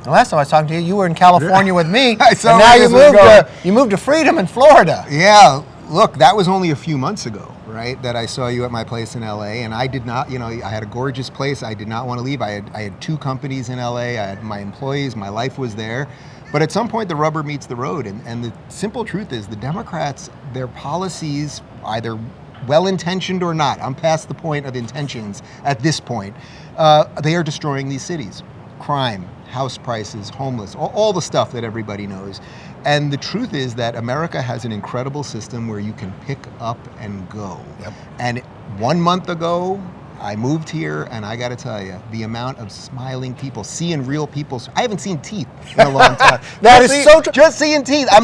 The last time I was talking to you, you were in California with me, I saw and now where you moved to Freedom in Florida. Yeah, look, that was only a few months ago, right? That I saw you at my place in LA, and I did not, I had a gorgeous place. I did not want to leave. I had 2 companies in LA. I had my employees. My life was there. But at some point, the rubber meets the road, and the simple truth is, the Democrats, their policies, either well-intentioned or not, I'm past the point of intentions at this point, they are destroying these cities. Crime, house prices, homeless, all the stuff that everybody knows. And the truth is that America has an incredible system where you can pick up and go. Yep. And 1 month ago, I moved here, and I got to tell you, the amount of smiling people, seeing real people. I haven't seen teeth in a long time. Just seeing teeth. I'm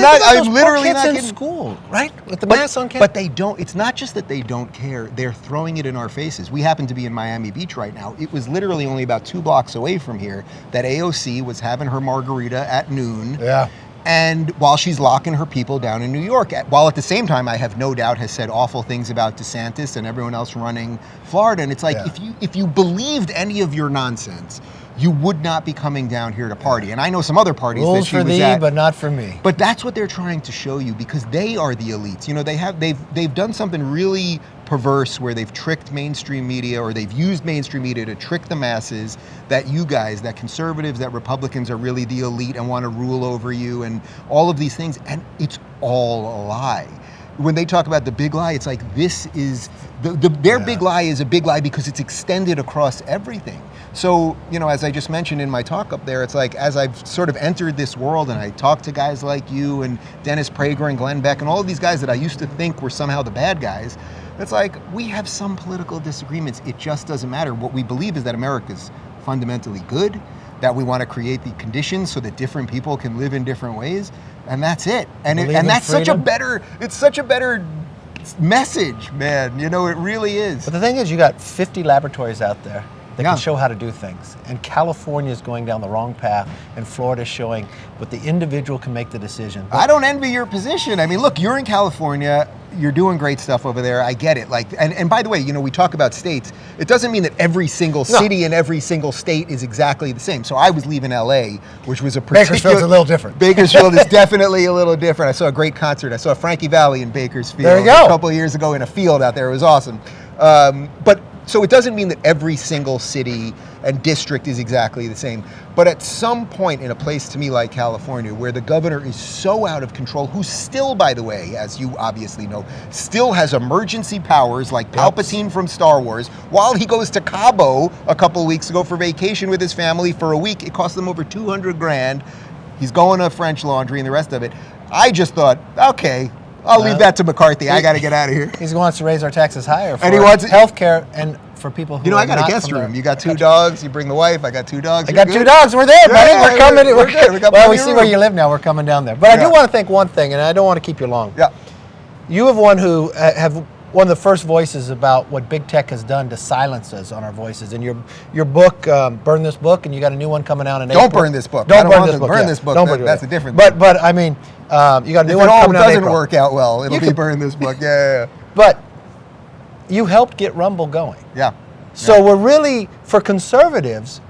literally not kids in kidding. School, right? With the masks on campus. But they don't. It's not just that they don't care. They're throwing it in our faces. We happen to be in Miami Beach right now. It was literally only about 2 blocks away from here that AOC was having her margarita at noon. Yeah. And while she's locking her people down in New York, while at the same time, I have no doubt, has said awful things about DeSantis and everyone else running Florida. And it's like, if you believed any of your nonsense, you would not be coming down here to party. And I know some other parties Rules that she for was thee, at, but not for me. But that's what they're trying to show you, because they are the elites. They've done something really perverse where they've tricked mainstream media, or they've used mainstream media to trick the masses that you guys, that conservatives, that Republicans are really the elite and want to rule over you and all of these things. And it's all a lie. When they talk about the big lie, it's like this is, their big lie is a big lie because it's extended across everything. So, as I just mentioned in my talk up there, it's like, as I've sort of entered this world and I talk to guys like you and Dennis Prager and Glenn Beck and all of these guys that I used to think were somehow the bad guys, it's like, we have some political disagreements. It just doesn't matter. What we believe is that America's fundamentally good, that we want to create the conditions so that different people can live in different ways, and that's it. And that's such a better message, man. It really is. But the thing is, you got 50 laboratories out there that can show how to do things. And California is going down the wrong path, and Florida is showing, but the individual can make the decision. I don't envy your position. I mean, look, you're in California, you're doing great stuff over there. I get it. And by the way, we talk about states. It doesn't mean that every single city and every single state is exactly the same. So I was leaving LA, which was Bakersfield's a little different. Bakersfield is definitely a little different. I saw a great concert. I saw Frankie Valli in Bakersfield there you go. A couple of years ago in a field out there. It was awesome. So it doesn't mean that every single city and district is exactly the same. But at some point in a place to me like California, where the governor is so out of control, who still, by the way, as you obviously know, still has emergency powers like Palpatine from Star Wars, while he goes to Cabo a couple weeks ago for vacation with his family for a week, it cost them over $200,000. He's going to French Laundry and the rest of it. I just thought, okay, I'll leave that to McCarthy. I got to get out of here. He wants to raise our taxes higher for health care and for people who I got a guest room. You got 2 dogs. You bring the wife. I got 2 dogs. I got 2 dogs. We're there, buddy. We're coming. We're good. Well, we see where you live now. We're coming down there. But I do want to think one thing, and I don't want to keep you long. Yeah. You have one of the first voices about what big tech has done to silence us on our voices. And your book, Burn This Book, and you got a new one coming out in April. Don't burn this book. Don't burn this book. Burn this book. That's a different thing. But I mean, you got a new one coming out in April. If it doesn't work out well, it'll be Burn This Book. Yeah. But you helped get Rumble going. Yeah. So we're really, for conservatives,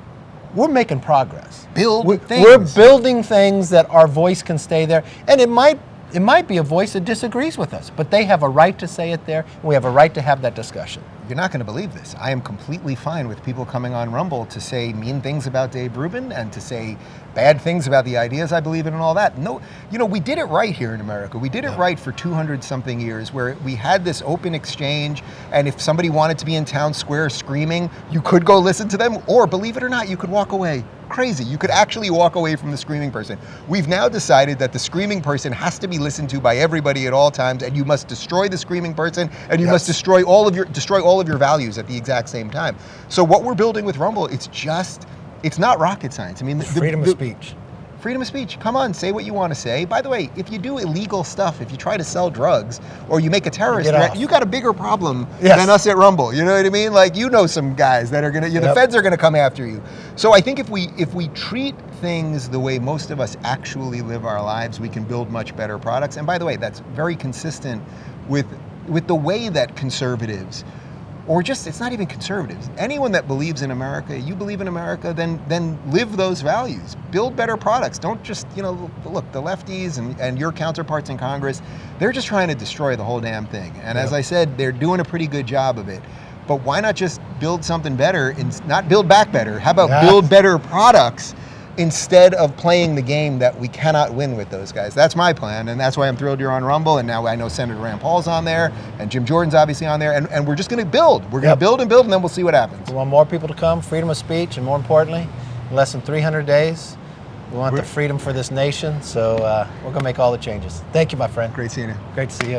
we're making progress. We're building things that our voice can stay there. And it might be a voice that disagrees with us, but they have a right to say it there, and we have a right to have that discussion. You're not going to believe this. I am completely fine with people coming on Rumble to say mean things about Dave Rubin and to say bad things about the ideas I believe in and all that. No, we did it right here in America. We did it right for 200-something years, where we had this open exchange, and if somebody wanted to be in town square screaming, you could go listen to them, or believe it or not, you could walk away. Crazy. You could actually walk away from the screaming person. We've now decided that the screaming person has to be listened to by everybody at all times, and you must destroy the screaming person, and you must destroy all of your values at the exact same time. So what we're building with Rumble, it's not rocket science. I mean, freedom of speech. Freedom of speech. Come on, say what you want to say. By the way, if you do illegal stuff, if you try to sell drugs or you make a terrorist threat, you got a bigger problem than us at Rumble. You know what I mean? Like, some guys that are going to, the feds are going to come after you. So I think if we treat things the way most of us actually live our lives, we can build much better products. And by the way, that's very consistent with the way that conservatives, or just, it's not even conservatives, anyone that believes in America, you believe in America, then live those values. build better products. Don't just, look, the lefties and your counterparts in Congress, they're just trying to destroy the whole damn thing. And as I said, they're doing a pretty good job of it. But why not just build something better and not build back better? How about build better products instead of playing the game that we cannot win with those guys? That's my plan, and that's why I'm thrilled you're on Rumble, and now I know Senator Rand Paul's on there, and Jim Jordan's obviously on there, and we're just going to build. We're going to build, and then we'll see what happens. We want more people to come, freedom of speech, and more importantly, in less than 300 days, we want the freedom for this nation, so we're going to make all the changes. Thank you, my friend. Great seeing you. Great to see you.